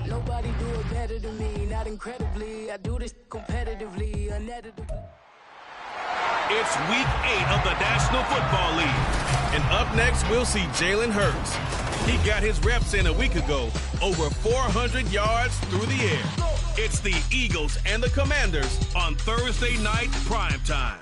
Nobody do it better than me, not incredibly. I do this competitively, uneditably. It's week 8 of the National Football League. And up next, we'll see Jalen Hurts. He got his reps in a week ago, over 400 yards through the air. It's the Eagles and the Commanders on Thursday night primetime.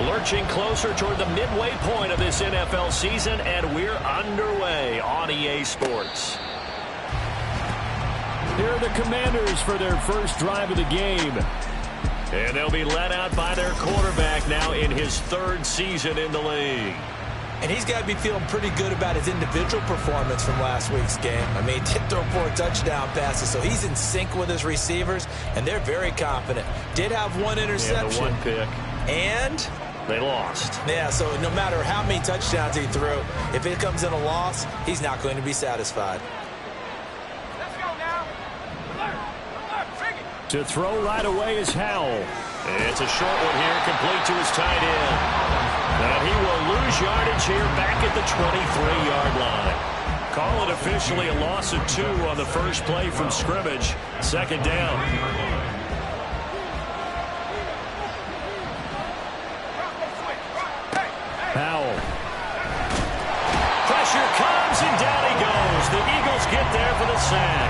Lurching closer toward the midway point of this NFL season, and we're underway on EA Sports. Here are the Commanders for their first drive of the game. And they'll be led out by their quarterback now in his 3rd season in the league. And he's got to be feeling pretty good about his individual performance from last week's game. I mean, he did throw 4 touchdown passes, so he's in sync with his receivers, and they're very confident. Did have 1 interception. Yeah, the 1 pick. And they lost. Yeah, so no matter how many touchdowns he threw, if it comes in a loss, he's not going to be satisfied. Let's go now. To throw right away is Howell. It's a short one here, complete to his tight end. And he will lose yardage here back at the 23-yard line. Call it officially a loss of 2 on the first play from scrimmage. 2nd down. Howell. Pressure comes, and down he goes. The Eagles get there for the sack.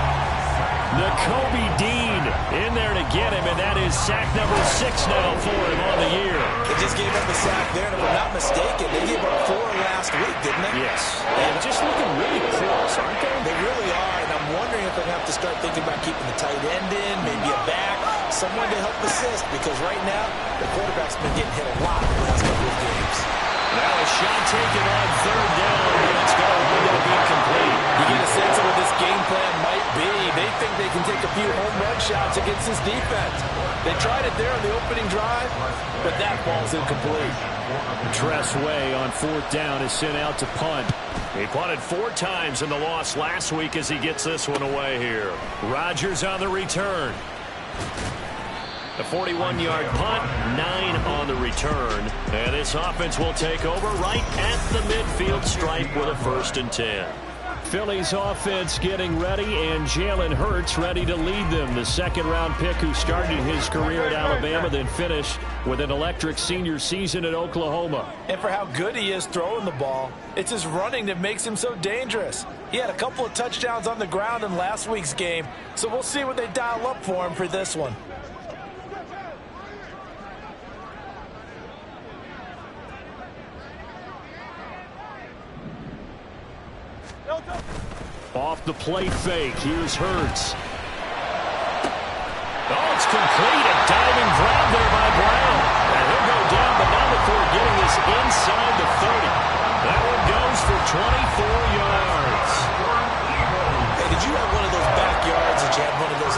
Nakobe Dean in there to get him, and that is sack number 6 now for him on the year. They just gave up a sack there, and if I'm not mistaken, they gave up 4 last week, didn't they? Yes. And just looking really close, aren't they? They really are, and I'm wondering if they're going to have to start thinking about keeping the tight end in, maybe a back, someone to help assist, because right now, the quarterback's been getting hit a lot in the last couple of games. Now a shot taken on 3rd down, and it's going to wind up being complete. You get a sense of what this game plan might be. They think they can take a few home run shots against this defense. They tried it there on the opening drive, but that ball's incomplete. Tress Way on 4th down is sent out to punt. He punted 4 times in the loss last week as he gets this one away here. Rodgers on the return. A 41-yard punt, 9 on the return. And this offense will take over right at the midfield stripe with a 1st and 10. Philly's offense getting ready, and Jalen Hurts ready to lead them. The 2nd-round pick who started his career at Alabama, then finished with an electric senior season at Oklahoma. And for how good he is throwing the ball, it's his running that makes him so dangerous. He had a couple of touchdowns on the ground in last week's game, so we'll see what they dial up for him for this one. Off the play fake, here's Hurts. Oh, it's complete. A diving grab there by Brown. And he'll go down, but now before getting this inside the 30. That one goes for 24 yards. Hey, did you have one of those backyards that you had one of those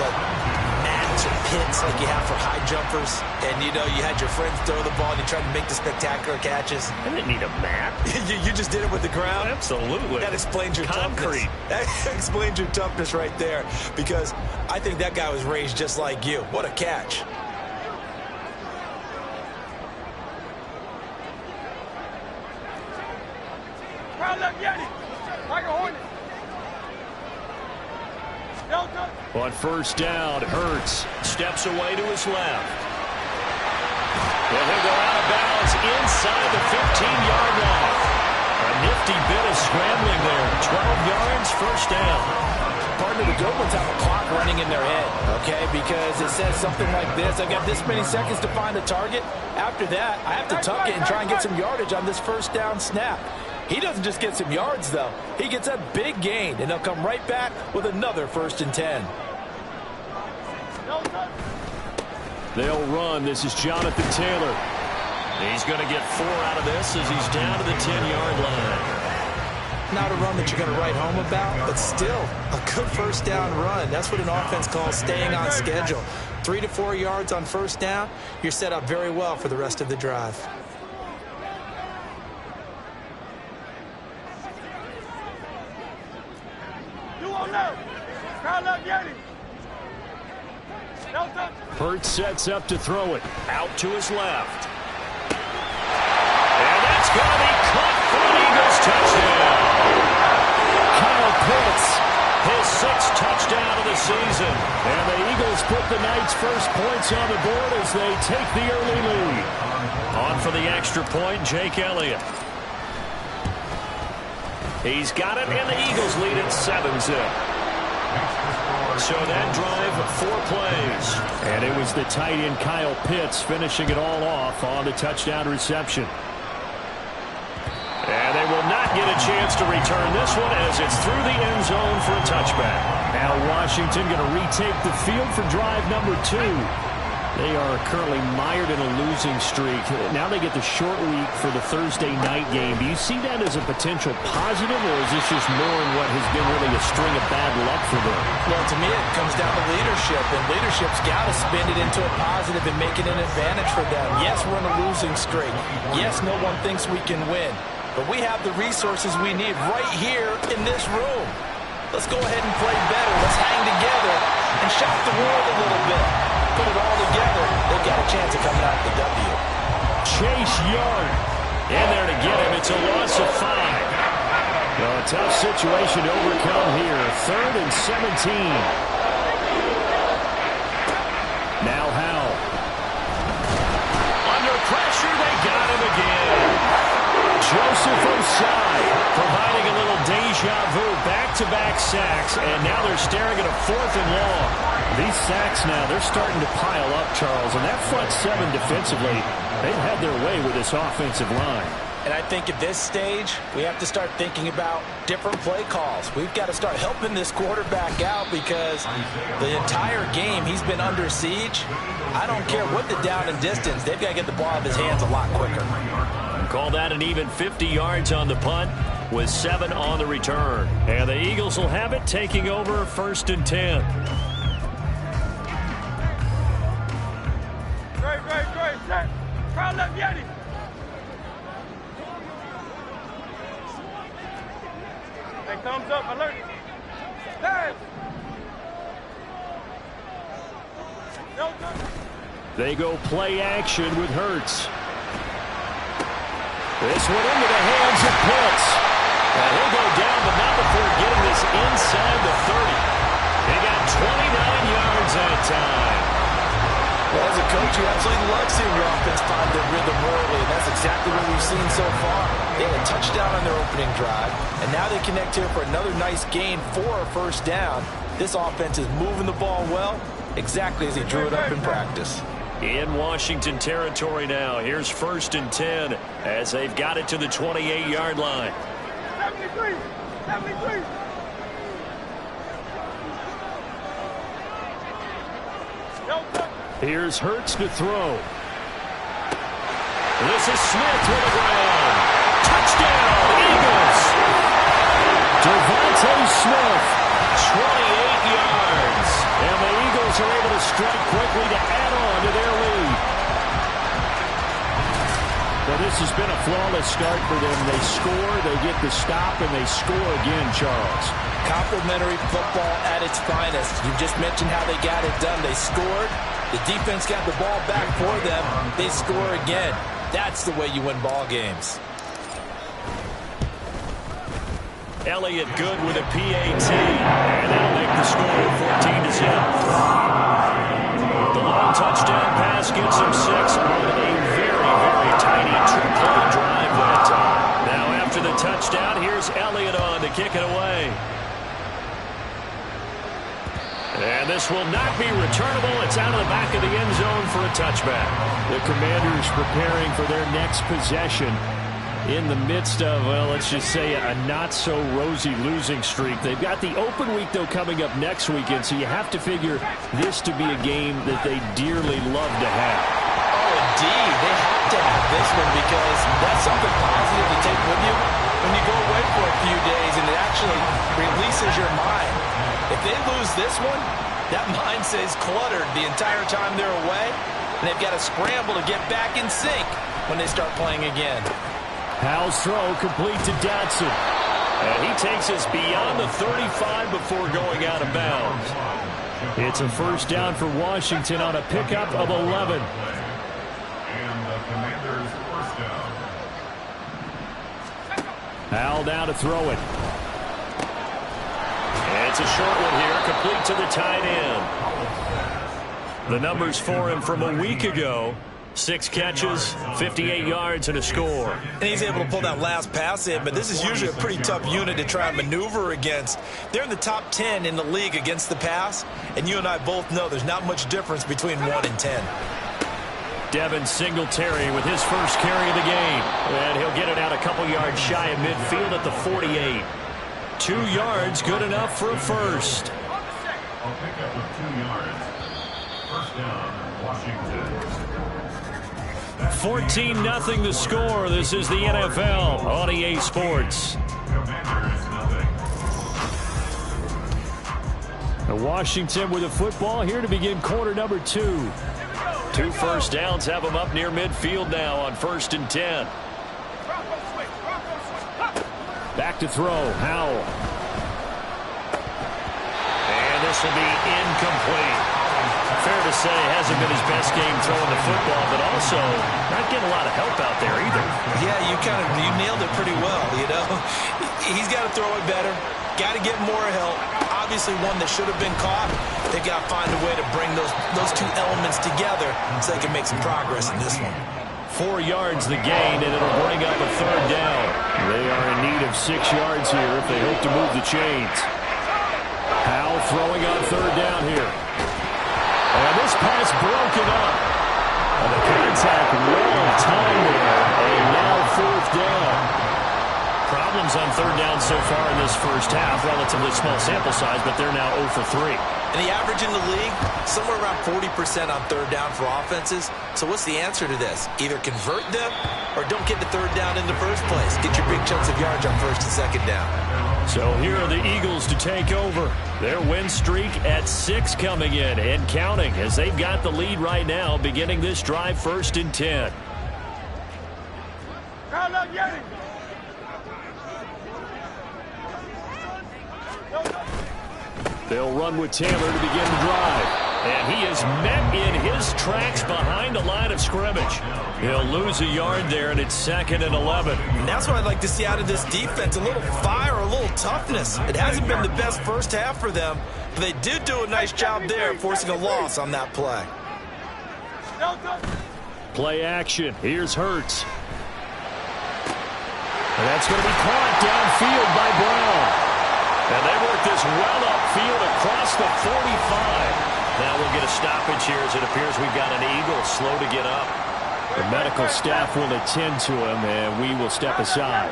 mats or pits like you have for high jumpers? And, you know, you had your friends throw the ball and you tried to make the spectacular catches? I didn't need a mat. you just did it with the ground? Absolutely. That explains your toughness. That explains your toughness right there, because I think that guy was raised just like you. What a catch. On 1st down, Hurts steps away to his left. And he'll go out of bounds inside the 15-yard line. A nifty bit of scrambling there. 12 yards, 1st down. partner, the good ones have a clock running in their head, okay? Because it says something like this. I've got this many seconds to find the target. After that, I have to tuck it and try and get some yardage on this first down snap. He doesn't just get some yards, though. He gets a big gain, and they'll come right back with another 1st and 10. They'll run. This is Jonathan Taylor. He's going to get 4 out of this as he's down to the 10-yard line. Not a run that you're going to write home about, but still a good first down run. That's what an offense calls staying on schedule. 3 to 4 yards on first down, you're set up very well for the rest of the drive. Hurts sets up to throw it. Out to his left. And that's going to be caught for an Eagles touchdown. Kyle Pitts, his 6th touchdown of the season. And the Eagles put the Knights' first points on the board as they take the early lead. On for the extra point, Jake Elliott. He's got it, and the Eagles lead at 7-zip. So that drive, 4 plays. And it was the tight end Kyle Pitts finishing it all off on the touchdown reception. And they will not get a chance to return this one as it's through the end zone for a touchback. Now Washington going to retake the field for drive number 2. They are currently mired in a losing streak. Now they get the short week for the Thursday night game. Do you see that as a potential positive, or is this just more in what has been really a string of bad luck for them? Well, to me, it comes down to leadership, and leadership's got to spin it into a positive and make it an advantage for them. Yes, we're in a losing streak. Yes, no one thinks we can win. But we have the resources we need right here in this room. Let's go ahead and play better. Let's hang together and shock the world a little bit. Put it all together, they've got a chance of coming out with the W. Chase Young in there to get him. It's a loss of 5. Well, a tough situation to overcome here. 3rd and 17. Now Howell. Under pressure, they got him again. Joseph Osai providing a little deja vu, back-to-back sacks, and now they're staring at a 4th and long. These sacks now, they're starting to pile up, Charles, and that front 7 defensively, they've had their way with this offensive line. And I think at this stage, we have to start thinking about different play calls. We've got to start helping this quarterback out because the entire game he's been under siege. I don't care what the down and distance, they've got to get the ball out of his hands a lot quicker. Call that an even 50 yards on the punt with 7 on the return. And the Eagles will have it, taking over 1st and 10. Great, set. Crowd left, Yeti. Hey, thumbs up, alert. Hey. They go play action with Hurts. This one into the hands of Pitts. And he'll go down, but not before getting this inside the 30. They got 29 yards that time. Well, as a coach, you absolutely love seeing your offense find their rhythm early, and that's exactly what we've seen so far. They had a touchdown on their opening drive, and now they connect here for another nice gain for a 1st down. This offense is moving the ball well, exactly as he drew it up in practice. In Washington territory now. Here's 1st and 10 as they've got it to the 28-yard line. 73. Here's Hurts to throw. This is Smith with the ground. Touchdown, Eagles. Devontae Smith, 28 yards. And the Eagles are able to strike quickly to add on to their lead. Well, this has been a flawless start for them. They score, they get the stop, and they score again, Charles. Complimentary football at its finest. You just mentioned how they got it done. They scored. The defense got the ball back for them. They score again. That's the way you win ball games. Elliott good with a PAT, and that'll make the score 14-0. The long touchdown pass gets him 6 on a very, very tiny 2-play drive that time. Now after the touchdown, here's Elliott on to kick it away. And this will not be returnable. It's out of the back of the end zone for a touchback. The Commanders preparing for their next possession in the midst of, well, let's just say a not-so-rosy losing streak. They've got the open week, though, coming up next weekend, so you have to figure this to be a game that they dearly love to have. Oh, indeed. They have to have this one because that's something positive to take with you when you go away for a few days, and it actually releases your mind. If they lose this one, that mind stays cluttered the entire time they're away, and they've got to scramble to get back in sync when they start playing again. Howell's throw complete to Dotson. And he takes us beyond the 35 before going out of bounds. It's a first down for Washington on a pickup of 11. And the Commanders' first down. Howell now to throw it. And it's a short one here, complete to the tight end. The numbers for him from a week ago: 6 catches, 58 yards, and a score. And he's able to pull that last pass in, but this is usually a pretty tough unit to try and maneuver against. They're in the top 10 in the league against the pass, and you and I both know there's not much difference between 1 and 10. Devin Singletary with his first carry of the game. And he'll get it out a couple yards shy of midfield at the 48. 2 yards, good enough for a first. A pickup of 2 yards. First down, Washington. 14-0 the score. This is the NFL on EA Sports. Washington with the football here to begin quarter number 2. 2 first downs have them up near midfield now on 1st and 10. Back to throw, Howell. And this will be incomplete. Fair to say, hasn't been his best game throwing the football, but also not getting a lot of help out there either. Yeah, you nailed it pretty well, you know. He's got to throw it better, got to get more help. Obviously one that should have been caught. They got to find a way to bring those 2 elements together so they can make some progress in this one. 4 yards the gain, and it'll bring up a 3rd down. They are in need of 6 yards here if they hope to move the chains. Howell throwing on 3rd down here. And this pass broken up. And the contact well timed there. And now 4th down. Problems on 3rd down so far in this first half. Relatively small sample size, but they're now 0 for 3. And the average in the league, somewhere around 40% on 3rd down for offenses. So what's the answer to this? Either convert them or don't get the 3rd down in the first place. Get your big chunks of yards on 1st and 2nd down. So here are the Eagles to take over. Their win streak at 6 coming in and counting as they've got the lead right now beginning this drive 1st and 10. They'll run with Taylor to begin the drive. And he is met in his tracks behind the line of scrimmage. He'll lose a yard there, and it's 2nd and 11. And that's what I'd like to see out of this defense, a little fire, a little toughness. It hasn't been the best first half for them, but they did do a nice job there forcing a loss on that play. Play action. Here's Hurts. And that's going to be caught downfield by Brown. And they work this well upfield across the 45. Now we'll get a stoppage here as it appears we've got an Eagle slow to get up. The medical staff will attend to him, and we will step aside.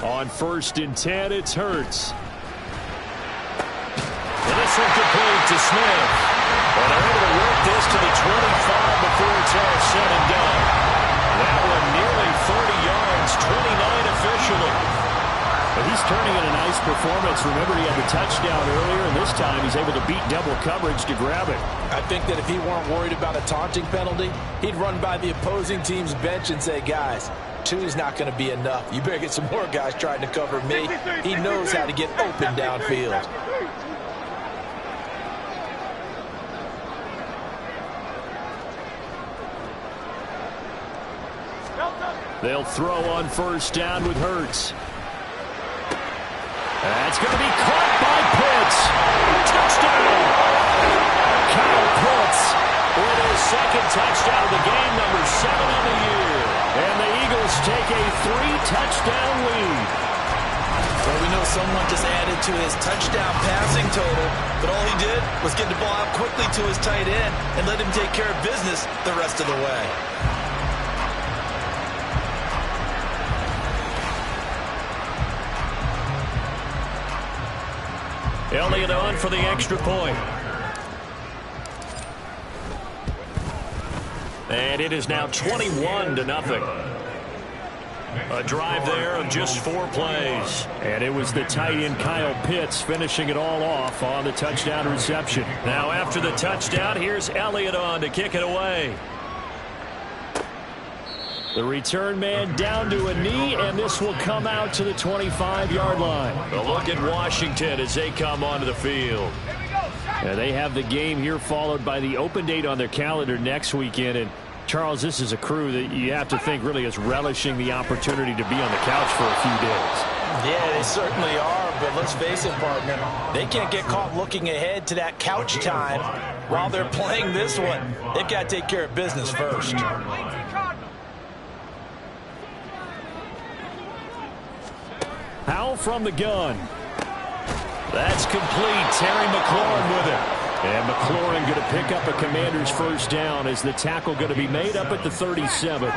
On 1st and 10, it's Hurts. And this one complete to Smith. And they're able to work this to the 25 before it's all said and done. That one nearly 30 yards, 29 officially. But he's turning in a nice performance. Remember, he had the touchdown earlier, and this time he's able to beat double coverage to grab it. I think that if he weren't worried about a taunting penalty, he'd run by the opposing team's bench and say, guys, 2 is not going to be enough. You better get some more guys trying to cover me. He knows how to get open downfield. They'll throw on 1st down with Hurts. That's going to be caught by Pitts. Touchdown! Kyle Pitts with his 2nd touchdown of the game, number 7 on the year. And the Eagles take a 3-touchdown lead. Well, we know someone just added to his touchdown passing total, but all he did was get the ball out quickly to his tight end and let him take care of business the rest of the way. Elliott on for the extra point. And it is now 21-0. A drive there of just 4 plays. And it was the tight end Kyle Pitts finishing it all off on the touchdown reception. Now after the touchdown, here's Elliott on to kick it away. The return man down to a knee, and this will come out to the 25-yard line. A look at Washington as they come onto the field. And they have the game here followed by the open date on their calendar next weekend. And Charles, this is a crew that you have to think really is relishing the opportunity to be on the couch for a few days. Yeah, they certainly are, but let's face it, partner, they can't get caught looking ahead to that couch time while they're playing this one. They've got to take care of business first. Powell from the gun. That's complete. Terry McLaurin with it. And McLaurin going to pick up a Commander's first down as the tackle going to be made up at the 37.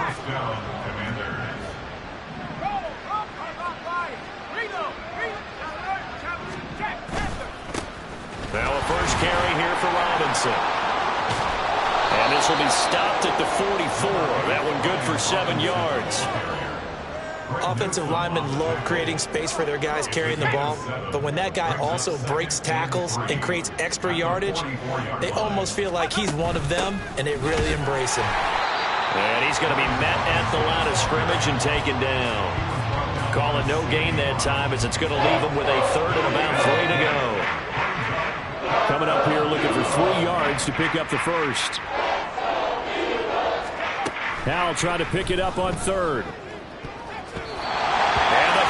Now a first carry here for Robinson. And this will be stopped at the 44. That one good for 7 yards. Offensive linemen love creating space for their guys carrying the ball, but when that guy also breaks tackles and creates extra yardage, they almost feel like he's one of them, and they really embrace him. And he's going to be met at the line of scrimmage and taken down. Call it no gain that time as it's going to leave him with a third and about 3 to go. Coming up here looking for 3 yards to pick up the first. Powell trying to pick it up on third.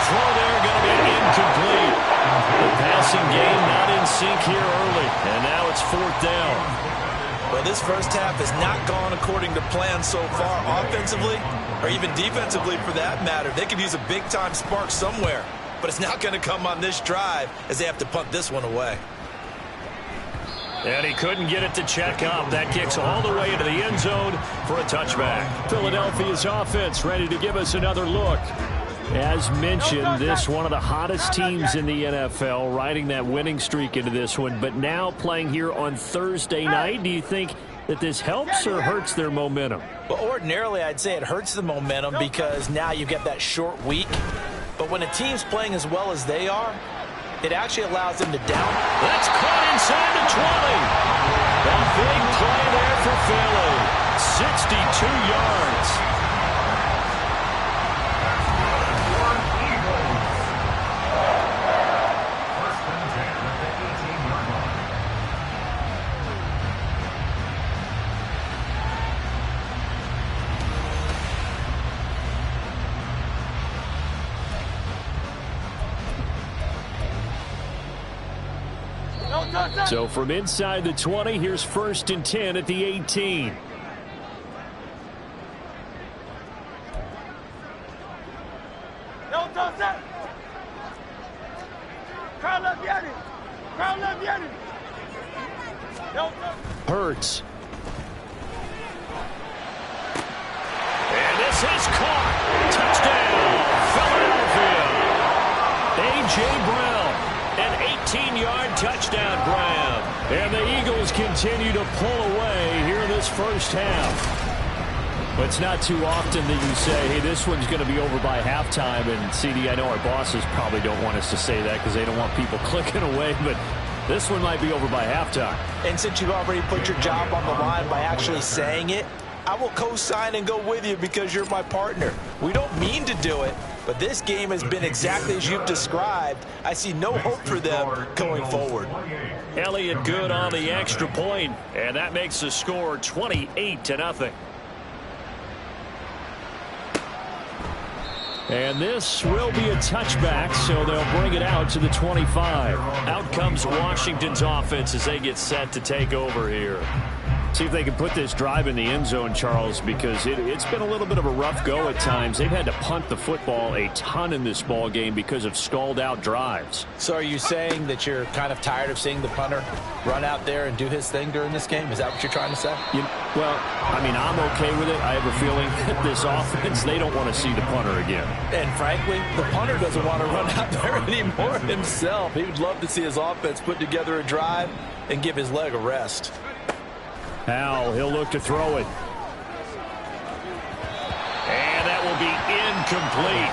Throw there going to be incomplete. The passing game not in sync here early. And now it's 4th down. Well, this first half has not gone according to plan so far offensively or even defensively for that matter. They could use a big-time spark somewhere, but it's not going to come on this drive as they have to punt this one away. And he couldn't get it to check up. That kicks all the way into the end zone for a touchback. Philadelphia's offense ready to give us another look. As mentioned, this one of the hottest teams in the NFL, riding that winning streak into this one, but now playing here on Thursday night. Do you think that this helps or hurts their momentum? Well, ordinarily, I'd say it hurts the momentum because now you get that short week. But when a team's playing as well as they are, it actually allows them to down. That's caught inside the 20. A big play there for Philly. 62 yards. So from inside the 20, here's 1st and 10 at the 18. Hurts. And this is caught. Touchdown, Philadelphia. A.J. Brown. An 18-yard touchdown grab. And the Eagles continue to pull away here in this first half. But it's not too often that you say, hey, this one's going to be over by halftime. And, CD, I know our bosses probably don't want us to say that because they don't want people clicking away. But this one might be over by halftime. And since you've already put your job on the line by actually saying it, I will co-sign and go with you because you're my partner. We don't mean to do it, but this game has been exactly as you've described. I see no hope for them going forward. Elliott good on the extra point, and that makes the score 28-0. And this will be a touchback, so they'll bring it out to the 25. Out comes Washington's offense as they get set to take over here. See if they can put this drive in the end zone, Charles, because it's been a little bit of a rough go at times. They've had to punt the football a ton in this ball game because of stalled-out drives. So are you saying that you're kind of tired of seeing the punter run out there and do his thing during this game? Is that what you're trying to say? Well, I mean, I'm okay with it. I have a feeling that this offense, they don't want to see the punter again. And frankly, the punter doesn't want to run out there anymore himself. He would love to see his offense put together a drive and give his leg a rest. Al, he'll look to throw it. And that will be incomplete.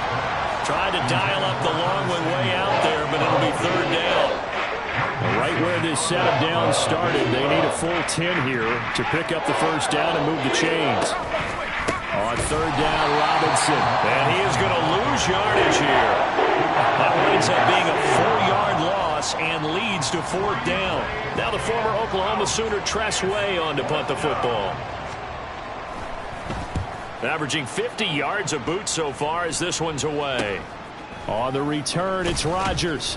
Tried to dial up the long one way out there, but it'll be third down. Right where this set of downs started, they need a full 10 here to pick up the first down and move the chains. On third down, Robinson. And he is going to lose yardage here. That winds up being a 4-yard loss and leads to fourth down. Now the former Oklahoma Sooner Tress Way on to punt the football. Averaging 50 yards a boot so far as this one's away. On the return, it's Rodgers.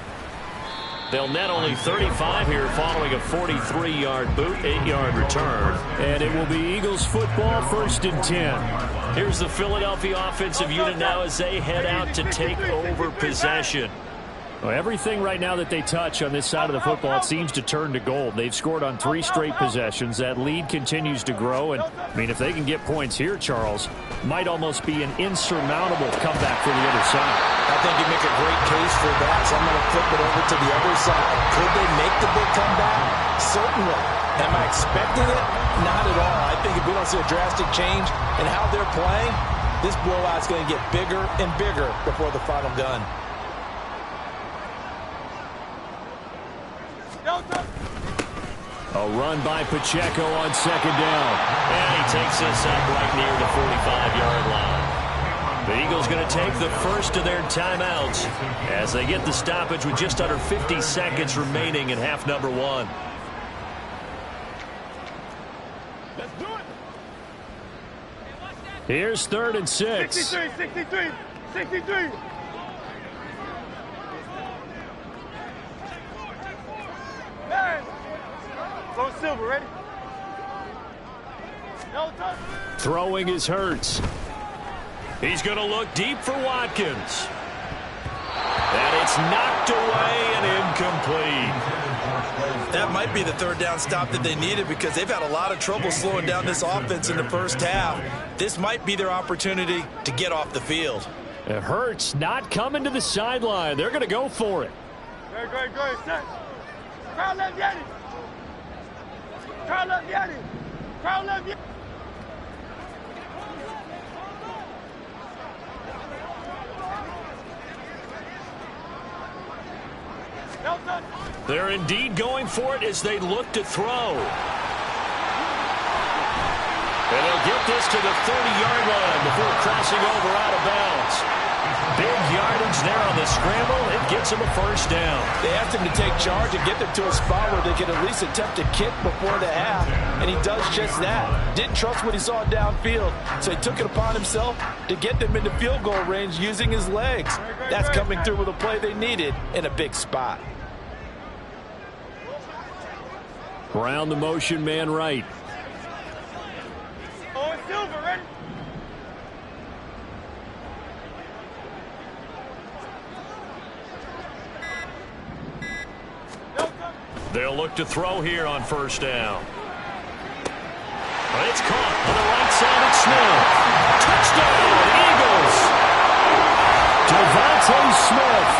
They'll net only 35 here following a 43-yard boot, 8-yard return. And it will be Eagles football, 1st and 10. Here's the Philadelphia offensive unit now as they head out to take over possession. Well, everything right now that they touch on this side of the football, it seems to turn to gold. They've scored on 3 straight possessions. That lead continues to grow. And, I mean, if they can get points here, Charles, might almost be an insurmountable comeback for the other side. I think you make a great case for that, so I'm going to flip it over to the other side. Could they make the big comeback? Certainly. Am I expecting it? Not at all. I think if we don't see a drastic change in how they're playing, this blowout's going to get bigger and bigger before the final gun. A run by Pacheco on second down. And he takes this up right near the 45-yard line. The Eagles going to take the first of their timeouts as they get the stoppage with just under 50 seconds remaining in half number 1. Let's do it. Here's 3rd and 6. 63. Man. Go Silver, ready? No touch. Throwing is Hurts. He's going to look deep for Watkins. And it's knocked away and incomplete. That might be the third down stop that they needed because they've had a lot of trouble slowing down this offense in the first half. This might be their opportunity to get off the field. It hurts not coming to the sideline. They're going to go for it. Great. Set. Crowd left Yeti. Crowd left Yeti. They're indeed going for it as they look to throw. And they'll get this to the 30-yard line before crossing over out of bounds. Big yardage there on the scramble. It gets them a first down. They asked him to take charge and get them to a spot where they could at least attempt to kick before the half, and he does just that. Didn't trust what he saw downfield, so he took it upon himself to get them into field goal range using his legs. That's coming through with a play they needed in a big spot. Brown the motion man right. Oh, Silver, ready? They'll look to throw here on first down. But it's caught on the right side of Smith. Touchdown, Eagles! Devontae Smith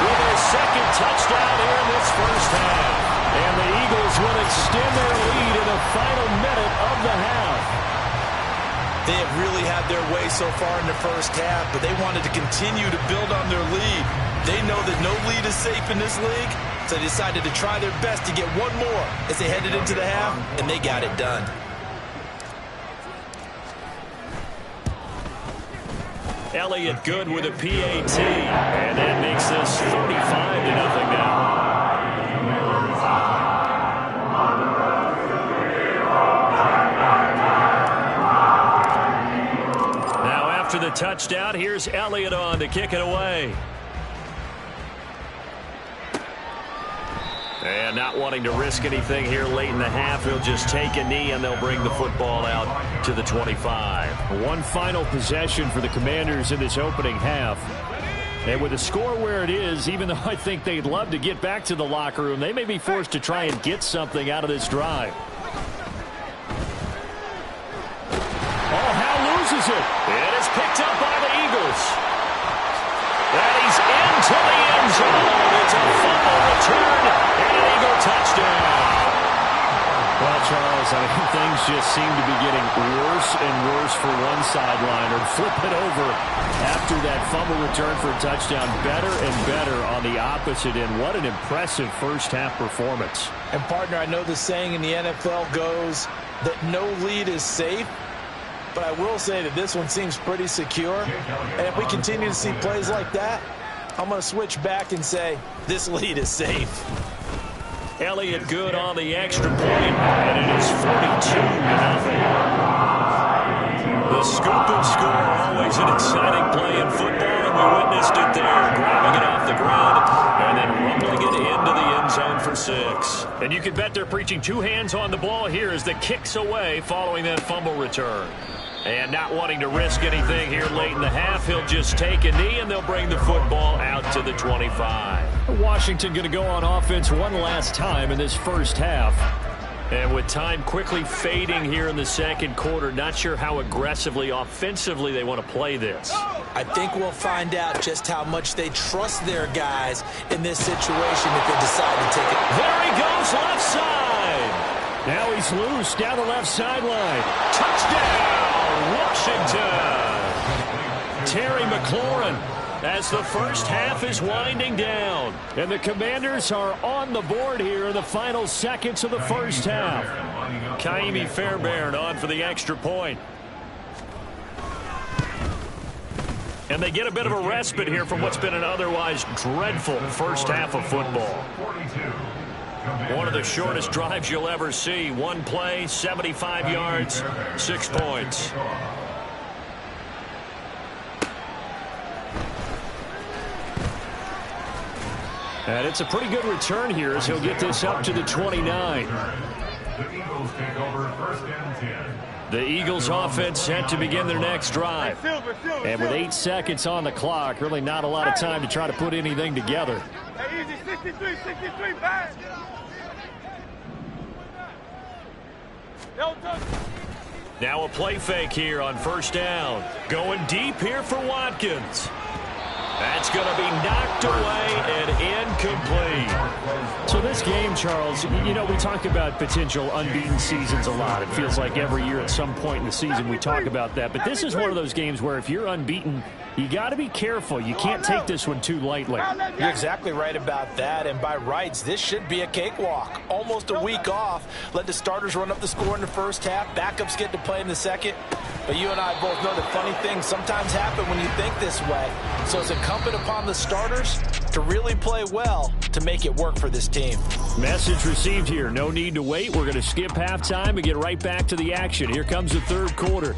with their second touchdown here in this first half. And the Eagles will extend their lead in the final minute of the half. They have really had their way so far in the first half, but they wanted to continue to build on their lead. They know that no lead is safe in this league, so they decided to try their best to get one more as they headed into the half, and they got it done. Elliott good with a PAT, and that makes this 35-0 now. Now after the touchdown, here's Elliott on to kick it away. And not wanting to risk anything here late in the half, he'll just take a knee and they'll bring the football out to the 25. One final possession for the Commanders in this opening half. And with the score where it is, even though I think they'd love to get back to the locker room, they may be forced to try and get something out of this drive. Oh, Howe loses it. It is picked up by the Eagles. And he's into the end zone. It's a fumble return and an Eagle touchdown. Well, Charles, I mean, things just seem to be getting worse and worse for one sideline, or flip it over after that fumble return for a touchdown. Better and better on the opposite end. What an impressive first-half performance. And, partner, I know the saying in the NFL goes that no lead is safe, but I will say that this one seems pretty secure. And if we continue to see plays like that, I'm going to switch back and say this lead is safe. Elliott good on the extra point, and it is 42-0. The scoop and score, always an exciting play in football, and we witnessed it there, grabbing it off the ground and then rumbling it into the end zone for 6. And you can bet they're preaching two hands on the ball here as the kick's away following that fumble return. And not wanting to risk anything here late in the half, he'll just take a knee and they'll bring the football out to the 25. Washington going to go on offense one last time in this first half. And with time quickly fading here in the second quarter, not sure how aggressively, offensively they want to play this. I think we'll find out just how much they trust their guys in this situation if they decide to take it. There he goes, left side. Now he's loose down the left sideline. Touchdown, Washington. Terry McLaurin as the first half is winding down. And the Commanders are on the board here in the final seconds of the first half. Kaimi Fairbairn on for the extra point. And they get a bit of a respite here from what's been an otherwise dreadful first half of football. One of the shortest drives you'll ever see. One play, 75 yards, 6 points. And it's a pretty good return here as he'll get this up to the 29. The Eagles take over 1st and 10. The Eagles offense set to begin their next drive. And with 8 seconds on the clock, really not a lot of time to try to put anything together. Hey, easy, 63, back. Now a play fake here on first down. Going deep here for Watkins. That's going to be knocked away and incomplete. So this game, Charles, you know, we talk about potential unbeaten seasons a lot. It feels like every year at some point in the season we talk about that. But this is one of those games where if you're unbeaten, you got to be careful. You can't take this one too lightly. You're exactly right about that. And by rights, this should be a cakewalk. Almost a week off. Let the starters run up the score in the first half. Backups get to play in the second. But you and I both know that funny things sometimes happen when you think this way. So it's incumbent upon the starters to really play well to make it work for this team. Message received here. No need to wait. We're going to skip halftime and get right back to the action. Here comes the third quarter.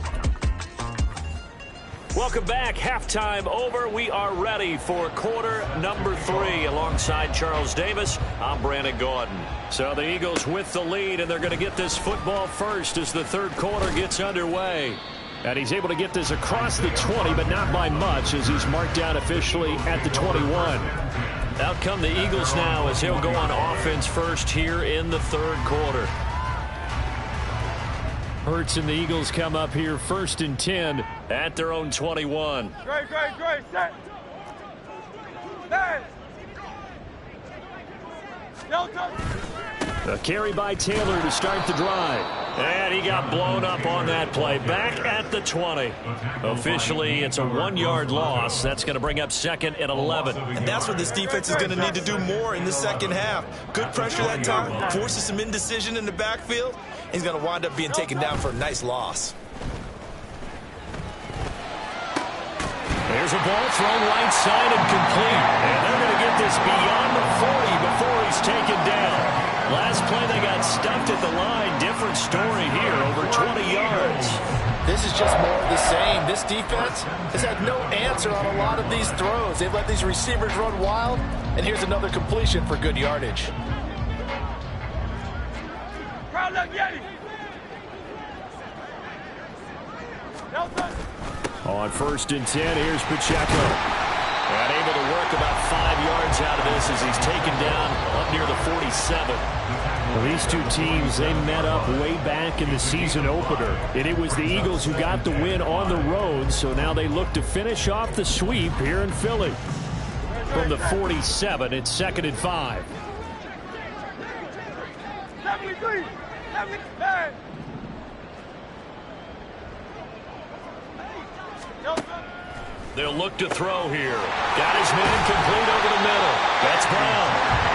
Welcome back. Halftime over. We are ready for quarter number 3. Alongside Charles Davis, I'm Brandon Gordon. So the Eagles with the lead, and they're going to get this football first as the third quarter gets underway. And he's able to get this across the 20, but not by much, as he's marked down officially at the 21. Out come the Eagles now as he'll go on offense first here in the third quarter. Hurts and the Eagles come up here 1st and 10 at their own 21. Great, set. Hey. A carry by Taylor to start the drive. And he got blown up on that play. Back at the 20. Officially, it's a 1-yard loss. That's going to bring up 2nd and 11. And that's what this defense is going to need to do more in the second half. Good pressure that time. Forces some indecision in the backfield. He's going to wind up being taken down for a nice loss. There's a ball thrown right side and complete. And they're going to get this beyond the 40 before he's taken down. Last play, they got stuffed at the line. Different story here, over 20 yards. This is just more of the same. This defense has had no answer on a lot of these throws. They've let these receivers run wild, and here's another completion for good yardage. On 1st and 10, here's Pacheco. And able to work about 5 yards out of this as he's taken down up near the 47. Well, these two teams, they met up way back in the season opener. And it was the Eagles who got the win on the road, so now they look to finish off the sweep here in Philly. From the 47, it's 2nd and 5. 73, 73. They'll look to throw here. Got his man complete over the middle. That's Brown.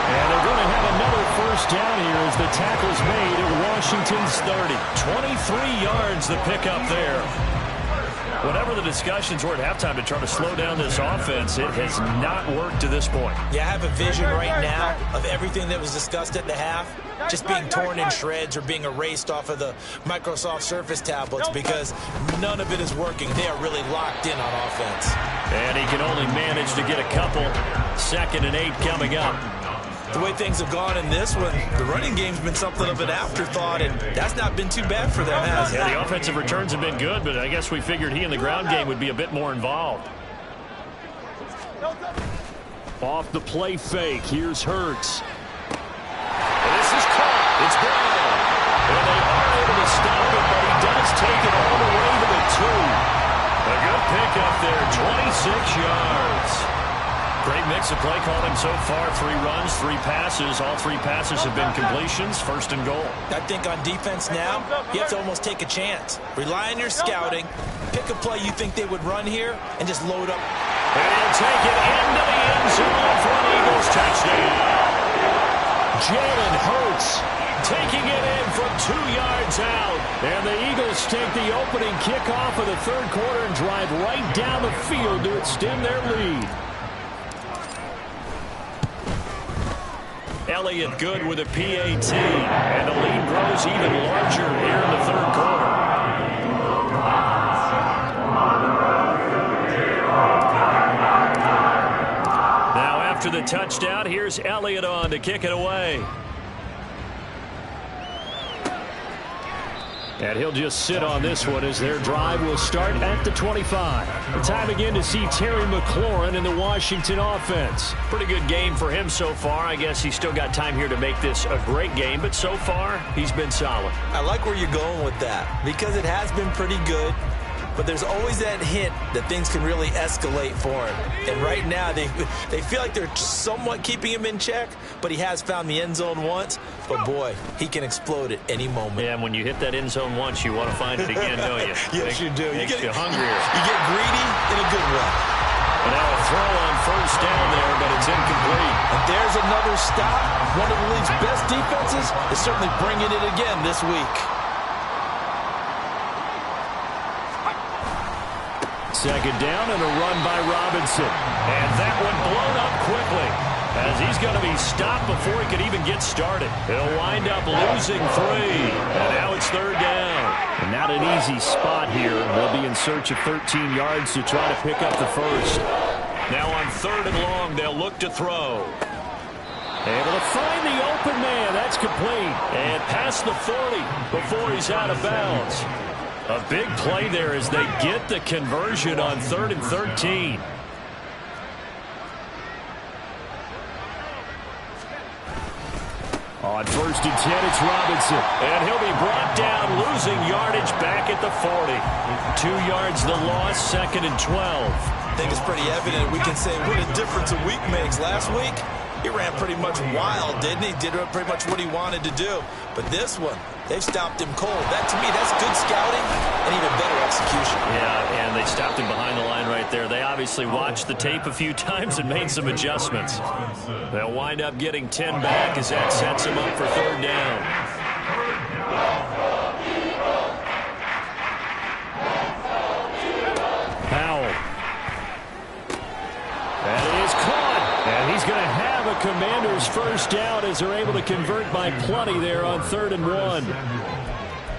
And they're going to have another first down here as the tackle's made at Washington's 30. 23 yards the pickup there. Whatever the discussions were at halftime to try to slow down this offense, it has not worked to this point. Yeah, I have a vision right now of everything that was discussed at the half just being torn in shreds or being erased off of the Microsoft Surface tablets because none of it is working. They are really locked in on offense. And he can only manage to get a couple. 2nd and 8 coming up. The way things have gone in this one, the running game's been something of an afterthought, and that's not been too bad for them, has it? Yeah, the offensive returns have been good, but I guess we figured he in the ground game would be a bit more involved. Off the play fake, here's Hurts. This is caught. It's Brown. And they are able to stop it, but he does take it all the way to the 2. A good pickup there, 26 yards. Great mix of play called him so far. 3 runs, 3 passes. All 3 passes have been completions. 1st and goal. I think on defense now, you have to almost take a chance. Rely on your scouting. Pick a play you think they would run here and just load up. And he'll take it into the end zone for an Eagles touchdown. Jalen Hurts Taking it in from 2 yards out. And the Eagles take the opening kickoff of the 3rd quarter and drive right down the field to extend their lead. Elliott good with a PAT, and the lead grows even larger here in the 3rd quarter. Now after the touchdown, here's Elliott on to kick it away. And he'll just sit on this one as their drive will start at the 25. Time again to see Terry McLaurin in the Washington offense. Pretty good game for him so far. I guess he's still got time here to make this a great game, but so far he's been solid. I like where you're going with that because it has been pretty good. But there's always that hint that things can really escalate for him. And right now, they feel like they're somewhat keeping him in check, but he has found the end zone once. But, boy, he can explode at any moment. Yeah, and when you hit that end zone once, you want to find it again, don't you? Yes, you do. Makes you hungrier. You get greedy in a good way. And now a throw on 1st down there, but it's incomplete. And there's another stop. One of the league's best defenses is certainly bringing it again this week. 2nd down and a run by Robinson. And that one blown up quickly as he's going to be stopped before he could even get started. He'll wind up losing 3. And now it's 3rd down. And not an easy spot here. They'll be in search of 13 yards to try to pick up the first. Now on 3rd and long, they'll look to throw. Able to find the open man. That's complete. And past the 40 before he's out of bounds. A big play there as they get the conversion on 3rd and 13. On 1st and 10, it's Robinson. And he'll be brought down, losing yardage back at the 40. 2 yards the loss, 2nd and 12. I think it's pretty evident. We can say what a difference a week makes. Last week, he ran pretty much wild, didn't he? Did pretty much what he wanted to do. But this one, they've stopped him cold. That, to me, that's good scouting and even better execution. Yeah, and they stopped him behind the line right there. They obviously watched the tape a few times and made some adjustments. They'll wind up getting 10 back as that sets him up for 3rd down. Powell. That is caught. And he's going to have a Commander's first down as they're able to convert by plenty there on 3rd and 1.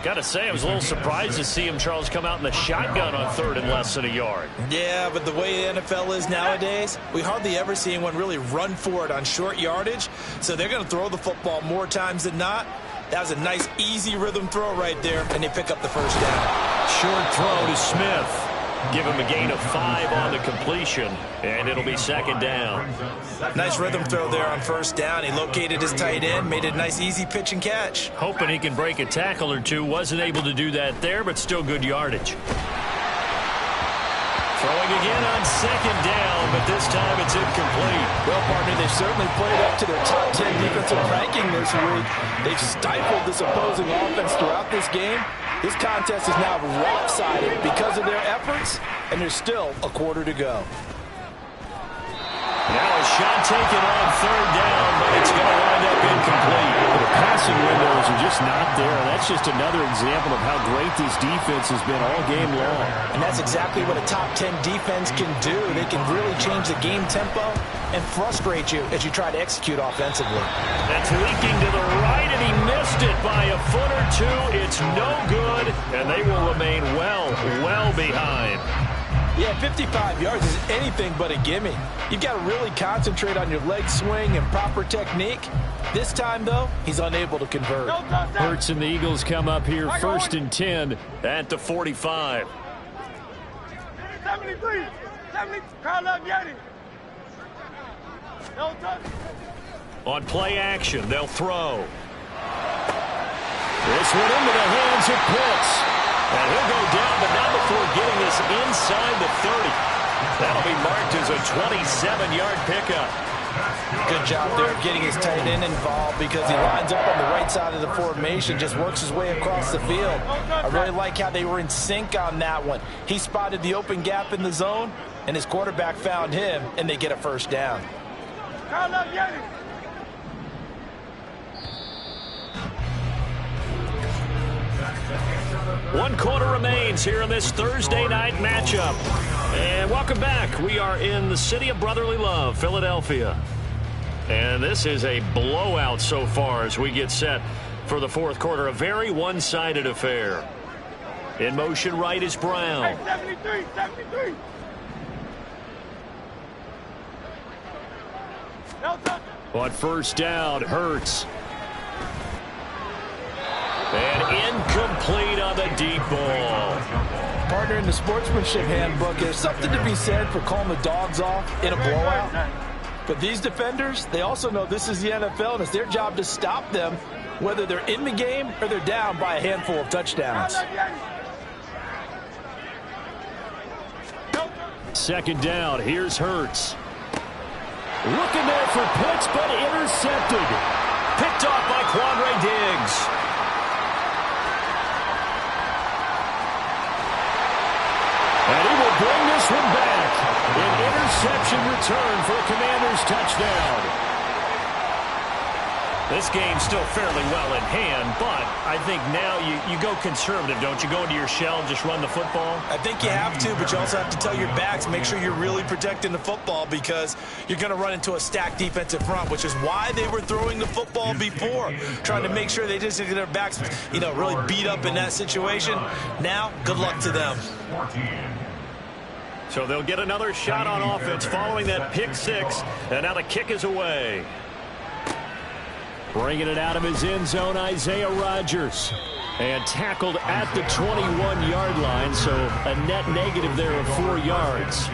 Got to say, I was a little surprised to see him, Charles, come out in the shotgun on 3rd and less than a yard. Yeah, but the way the NFL is nowadays, we hardly ever see anyone really run for it on short yardage. So they're going to throw the football more times than not. That was a nice, easy rhythm throw right there, and they pick up the first down. Short throw to Smith. Give him a gain of 5 on the completion, and it'll be second down. Nice rhythm throw there on first down. He located his tight end, made it a nice easy pitch and catch. Hoping he can break a tackle or two. Wasn't able to do that there, but still good yardage. Throwing again on second down, but this time it's incomplete. Well, partner, they've certainly played up to their top 10 defensive ranking this week. They've stifled this opposing offense throughout this game. This contest is now lopsided because of their efforts, and there's still a quarter to go. Now a shot taken on third down, but it's going to wind up incomplete. The passing windows are just not there. That's just another example of how great this defense has been all game long. And that's exactly what a top 10 defense can do. They can really change the game tempo and frustrate you as you try to execute offensively. That's leaking to the right, and he missed it by a foot or two. It's no good, and they will remain well behind. Yeah, 55 yards is anything but a gimme. You've got to really concentrate on your leg swing and proper technique. This time, though, he's unable to convert. Hurts and the Eagles come up here 1st and 10 at the 45. 73, 70, crowd up, Yeti. No touch. On play action, they'll throw. This one into the hands of Pitts. And he'll go down, but not before getting this inside the 30. That'll be marked as a 27-yard pickup. Good job there of getting his tight end involved because he lines up on the right side of the formation, just works his way across the field. I really like how they were in sync on that one. He spotted the open gap in the zone, and his quarterback found him, and they get a first down. One quarter remains here in this Thursday night matchup. And welcome back. We are in the city of brotherly love, Philadelphia. And this is a blowout so far as we get set for the fourth quarter. A very one-sided affair. In motion right is Brown. 73. On first down, Hurts. And incomplete on the deep ball. Partner, in the sportsmanship handbook, there's something to be said for calling the dogs off in a blowout. But these defenders, they also know this is the NFL, and it's their job to stop them, whether they're in the game or they're down by a handful of touchdowns. Second down, here's Hurts. Looking there for Pitts, but intercepted. Picked off by Quandre Diggs. And he will bring this one back. An interception return for a Commanders touchdown. This game's still fairly well in hand, but I think now you go conservative, don't you? Go into your shell and just run the football? I think you have to, but you also have to tell your backs, make sure you're really protecting the football because you're going to run into a stacked defensive front, which is why they were throwing the football before, trying to make sure they just get their backs, really beat up in that situation. Now, good luck to them. So they'll get another shot on offense following that pick six, and now the kick is away. Bringing it out of his end zone, Isaiah Rodgers. And tackled at the 21-yard line, so a net negative there of 4 yards.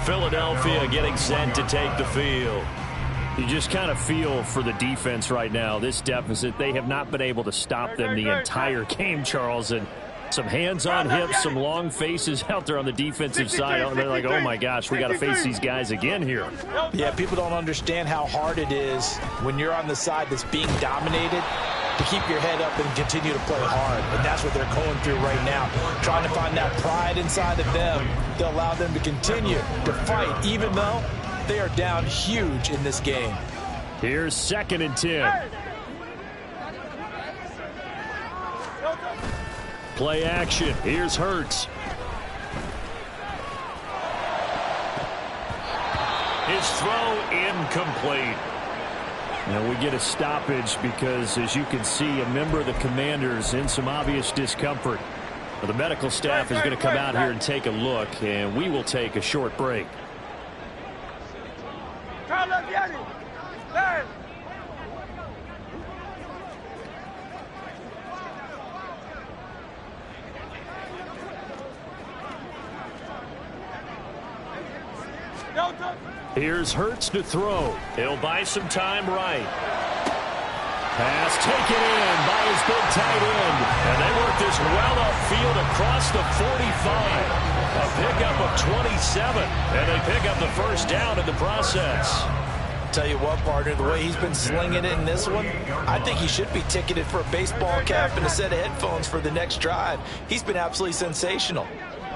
Philadelphia getting set to take the field. You just kind of feel for the defense right now, this deficit. They have not been able to stop them the entire game, Charles. And some hands on hips, some long faces out there on the defensive side. They're like, oh, my gosh, we got to face these guys again here. Yeah, people don't understand how hard it is when you're on the side that's being dominated to keep your head up and continue to play hard. And that's what they're going through right now, trying to find that pride inside of them to allow them to continue to fight, even though they are down huge in this game. Here's 2nd and 10. Play action. Here's Hurts. His throw incomplete. Now we get a stoppage because, as you can see, a member of the Commanders in some obvious discomfort. The medical staff is going to come out here and take a look, and we will take a short break. Here's Hurts to throw. He'll buy some time right. Pass taken in by his big tight end. And they work this well upfield across the 45. A pickup of 27. And they pick up the first down in the process. Tell you what, partner, the way he's been slinging it in this one, I think he should be ticketed for a baseball cap and a set of headphones for the next drive. He's been absolutely sensational.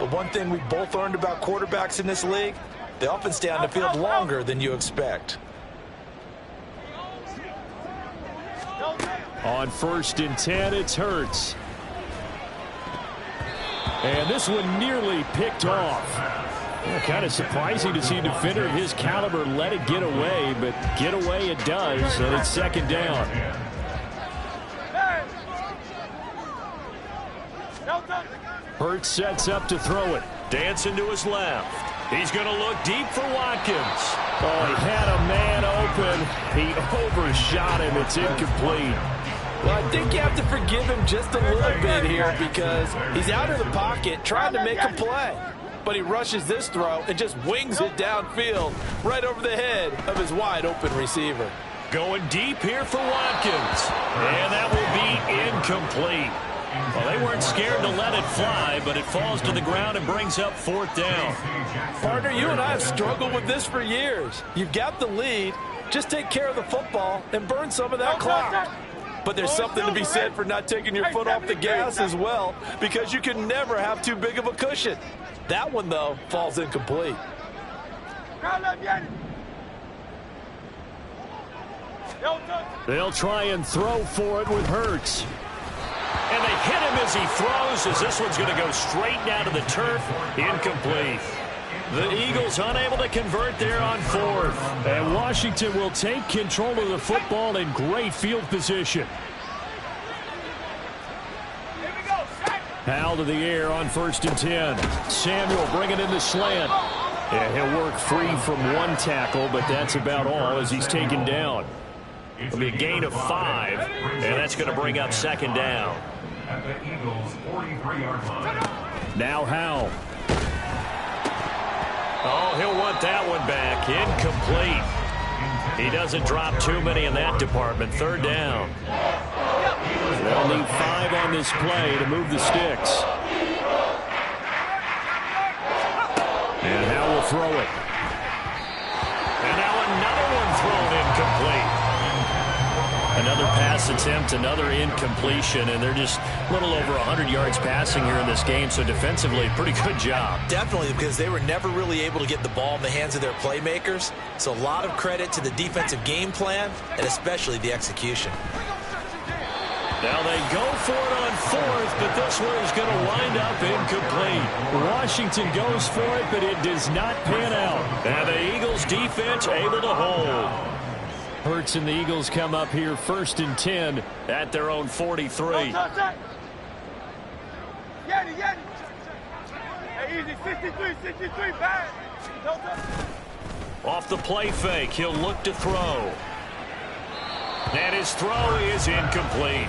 But one thing we both learned about quarterbacks in this league, they often stay on the field longer than you expect. On 1st and 10, it's Hurts. And this one nearly picked off. Kind of surprising to see a defender of his caliber let it get away, but get away it does, and it's 2nd down. Hurts sets up to throw it. Dancing to his left. He's going to look deep for Watkins. Oh, he had a man open. He overshot him. It's incomplete. Well, I think you have to forgive him just a little bit here because he's out of the pocket trying to make a play. But he rushes this throw and just wings it downfield right over the head of his wide-open receiver. Going deep here for Watkins. And that will be incomplete. Well, they weren't scared to let it fly, but it falls to the ground and brings up 4th down. Partner, you and I have struggled with this for years. You've got the lead. Just take care of the football and burn some of that clock. But there's something to be said for not taking your foot off the gas as well, because you can never have too big of a cushion. That one, though, falls incomplete. They'll try and throw for it with Hurts. And they hit him as he throws, as this one's going to go straight down to the turf. Incomplete. The Eagles unable to convert there on 4th. And Washington will take control of the football in great field position. Howell to the air on 1st and 10. Samuel bringing in the slant. Yeah, he'll work free from one tackle, but that's about all as he's taken down. It'll be a gain of 5, and that's going to bring up 2nd down. At the Eagles' 43-yard line. Now Howell. Oh, he'll want that one back. Incomplete. He doesn't drop too many in that department. 3rd down. They'll need 5 on this play to move the sticks. And Howell will throw it. And now another one thrown incomplete. Another pass attempt, another incompletion, and they're just a little over 100 yards passing here in this game, so defensively, pretty good job. Definitely, because they were never really able to get the ball in the hands of their playmakers, so a lot of credit to the defensive game plan, and especially the execution. Now they go for it on 4th, but this one is going to wind up incomplete. Washington goes for it, but it does not pan out. And the Eagles defense able to hold. Hurts and the Eagles come up here 1st and 10 at their own 43. Off the play fake, he'll look to throw. And his throw is incomplete.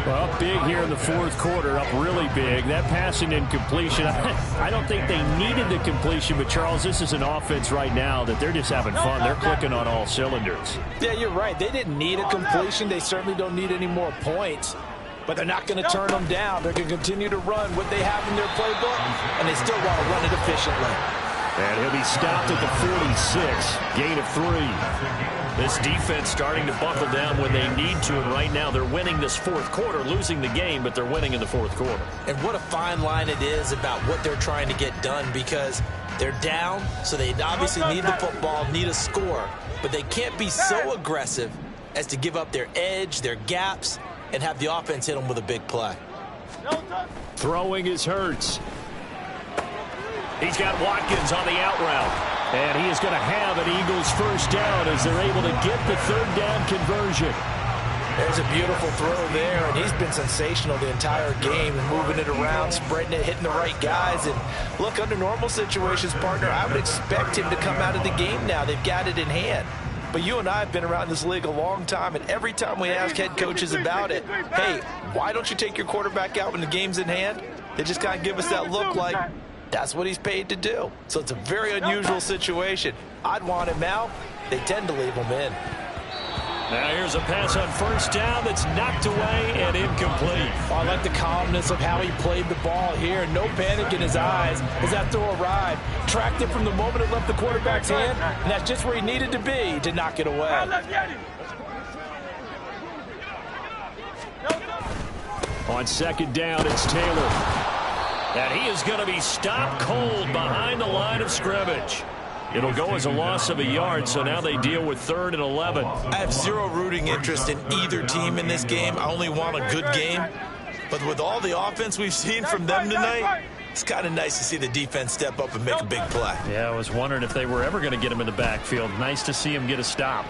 Well, up big here in the 4th quarter, up really big. That passing incompletion, I don't think they needed the completion, but Charles, this is an offense right now that they're just having fun. They're clicking on all cylinders. Yeah, you're right. They didn't need a completion. They certainly don't need any more points, but they're not going to turn them down. They're going to continue to run what they have in their playbook, and they still want to run it efficiently. And he'll be stopped at the 46, gain of 3. This defense starting to buckle down when they need to, and right now they're winning this 4th quarter, losing the game, but they're winning in the 4th quarter. And what a fine line it is about what they're trying to get done, because they're down, so they obviously need the football, need a score, but they can't be so aggressive as to give up their edge, their gaps, and have the offense hit them with a big play. Throwing is Hurts. He's got Watkins on the out route. And he is going to have an Eagles 1st down as they're able to get the 3rd down conversion. There's a beautiful throw there, and he's been sensational the entire game, moving it around, spreading it, hitting the right guys. And look, under normal situations, partner, I would expect him to come out of the game now. They've got it in hand. But you and I have been around this league a long time, and every time we ask head coaches about it, hey, why don't you take your quarterback out when the game's in hand? They just kind of give us that look like, That's what he's paid to do. So it's a very unusual situation. I'd want him out. They tend to leave him in. Now here's a pass on first down that's knocked away and incomplete. Oh, I like the calmness of how he played the ball here. No panic in his eyes as that throw arrived. Tracked it from the moment it left the quarterback's hand, and that's just where he needed to be to knock it away. On second down, it's Taylor. And he is going to be stopped cold behind the line of scrimmage. It'll go as a loss of a yard, so now they deal with 3rd and 11. I have zero rooting interest in either team in this game. I only want a good game. But with all the offense we've seen from them tonight, it's kind of nice to see the defense step up and make a big play. Yeah, I was wondering if they were ever going to get him in the backfield. Nice to see him get a stop.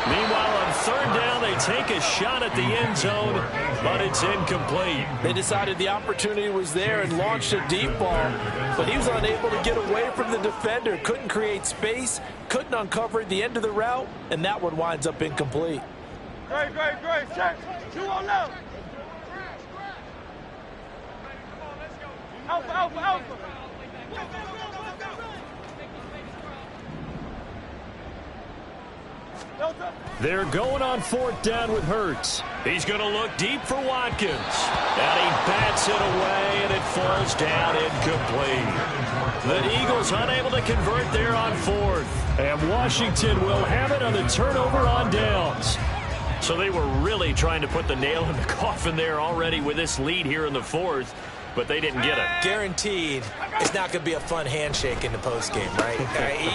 Meanwhile, on 3rd down, they take a shot at the end zone, but it's incomplete. They decided the opportunity was there and launched a deep ball, but he was unable to get away from the defender, couldn't create space, couldn't uncover the end of the route, and that one winds up incomplete. Great. Check. 2 on left. Alpha. They're going on 4th down with Hurts. He's going to look deep for Watkins. And he bats it away, and it falls down incomplete. The Eagles unable to convert there on 4th. And Washington will have it on the turnover on downs. So they were really trying to put the nail in the coffin there already with this lead here in the 4th. But they didn't get it. Guaranteed, it's not going to be a fun handshake in the postgame, right?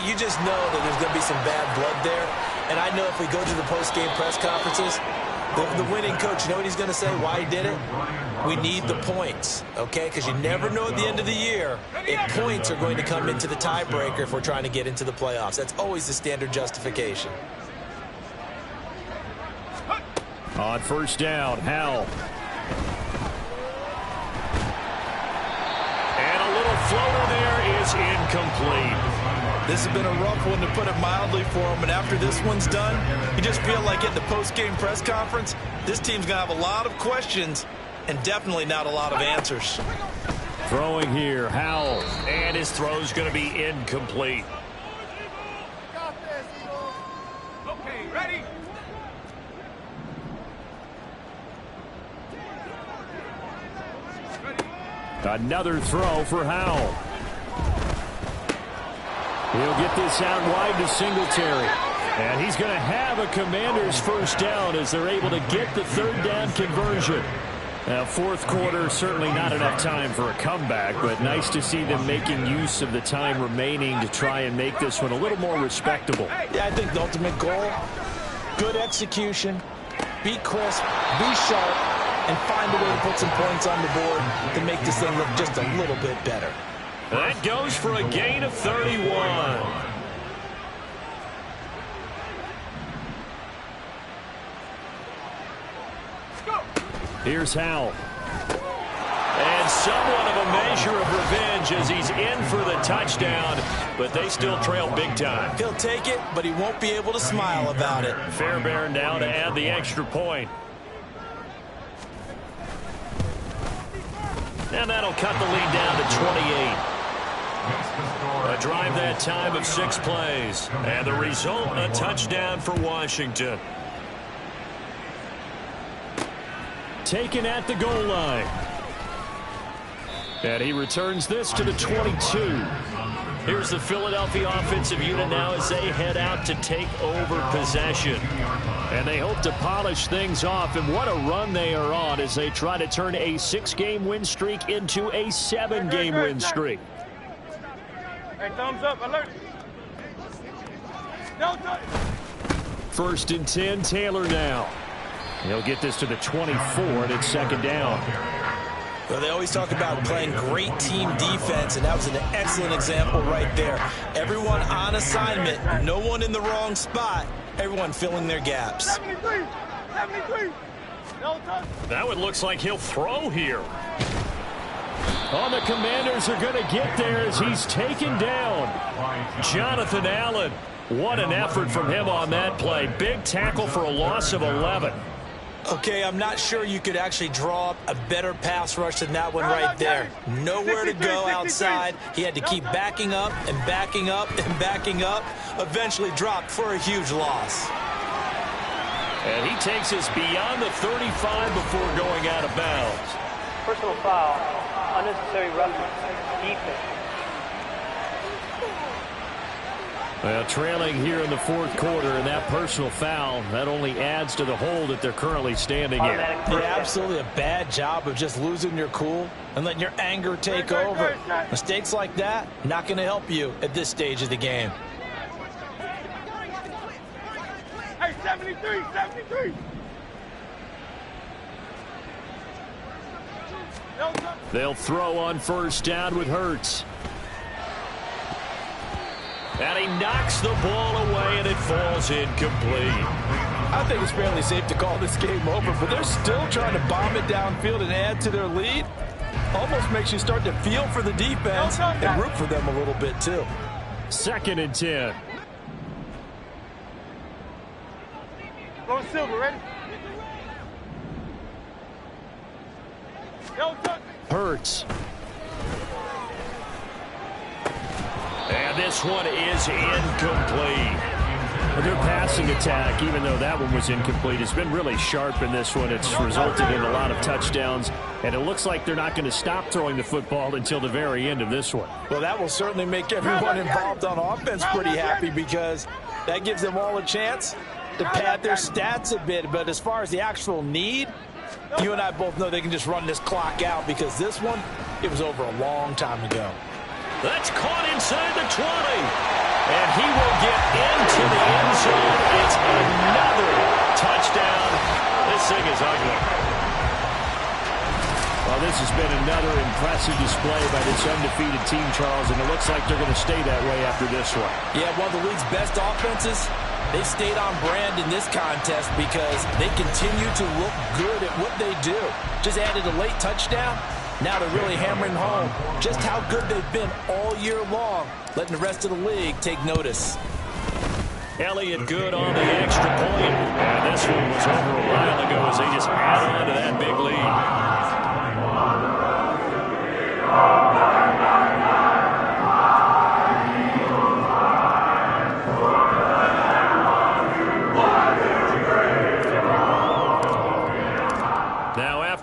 You just know that there's going to be some bad blood there. And I know if we go to the postgame press conferences, the winning coach, you know what he's going to say, why he did it? We need the points, okay? Because you never know at the end of the year if points are going to come into the tiebreaker if we're trying to get into the playoffs. That's always the standard justification. On 1st down, Howell. Floater there is incomplete. This has been a rough one, to put it mildly, for him. And after this one's done, you just feel like at the post-game press conference, this team's going to have a lot of questions and definitely not a lot of answers. Throwing here, Howell. And his throw's going to be incomplete. Okay, ready? Another throw for Howell. He'll get this out wide to Singletary. And he's going to have a Commanders 1st down as they're able to get the 3rd down conversion. Now, 4th quarter, certainly not enough time for a comeback, but nice to see them making use of the time remaining to try and make this one a little more respectable. Yeah, I think the ultimate goal, good execution, be crisp, be sharp, and find a way to put some points on the board to make this thing look just a little bit better. That goes for a gain of 31. Here's Howell. And somewhat of a measure of revenge as he's in for the touchdown, but they still trail big time. He'll take it, but he won't be able to smile about it. Fairbairn now to add the extra point. And that'll cut the lead down to 28. A drive that time of 6 plays. And the result, a touchdown for Washington. Taken at the goal line. And he returns this to the 22. Here's the Philadelphia offensive unit now as they head out to take over possession. And they hope to polish things off. And what a run they are on as they try to turn a 6-game win streak into a 7-game win streak. Hey, thumbs up, alert. No touch. 1st and 10, Taylor now. He'll get this to the 24, and it's 2nd down. Well, they always talk about playing great team defense, and that was an excellent example right there. Everyone on assignment, no one in the wrong spot, everyone filling their gaps. 73. No touch. That one looks like he'll throw here. Oh, the Commanders are going to get there as he's taken down. Jonathan Allen. What an effort from him on that play. Big tackle for a loss of 11. Okay, I'm not sure you could actually draw up a better pass rush than that one right there. Nowhere to go outside. He had to keep backing up and backing up and backing up. Eventually dropped for a huge loss. And he takes us beyond the 35 before going out of bounds. Personal foul, unnecessary roughness, defense. Well, trailing here in the fourth quarter, and that personal foul, that only adds to the hole that they're currently standing in. Yeah, absolutely a bad job of just losing your cool and letting your anger take over. Mistakes like that, not going to help you at this stage of the game. Hey, 73, 73. They'll throw on first down with Hurts. And he knocks the ball away, and it falls incomplete. I think it's fairly safe to call this game over, but they're still trying to bomb it downfield and add to their lead. Almost makes you start to feel for the defense and root for them a little bit, too. 2nd and 10. Go Silver, ready? Hurts. And this one is incomplete. Their passing attack, even though that one was incomplete, has been really sharp in this one. It's resulted in a lot of touchdowns, and it looks like they're not going to stop throwing the football until the very end of this one. Well, that will certainly make everyone involved on offense pretty happy because that gives them all a chance to pad their stats a bit. But as far as the actual need, you and I both know they can just run this clock out because this one, it was over a long time ago. That's caught inside the 20. And he will get into the end zone. It's another touchdown. This thing is ugly. Well, this has been another impressive display by this undefeated team, Charles, and it looks like they're going to stay that way after this one. Yeah, one of the league's best offenses. They've stayed on brand in this contest because they continue to look good at what they do. Just added a late touchdown. Now they're really hammering home just how good they've been all year long, letting the rest of the league take notice. Elliott good on the extra point. And this one was over a while ago as they just add on to that big lead.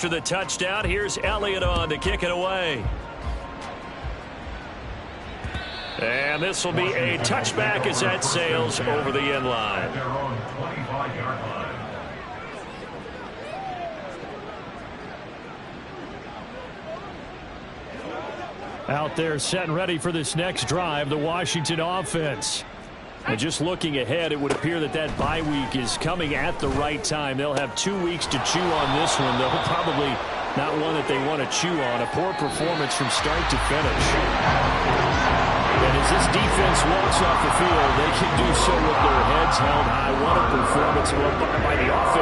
After the touchdown, here's Elliott on to kick it away. And this will be a touchback as that sails over the end line. Out there set and ready for this next drive, the Washington offense. And just looking ahead, it would appear that that bye week is coming at the right time. They'll have 2 weeks to chew on this one, though probably not one that they want to chew on. A poor performance from start to finish. And as this defense walks off the field, they can do so with their heads held high. What a performance by the offense.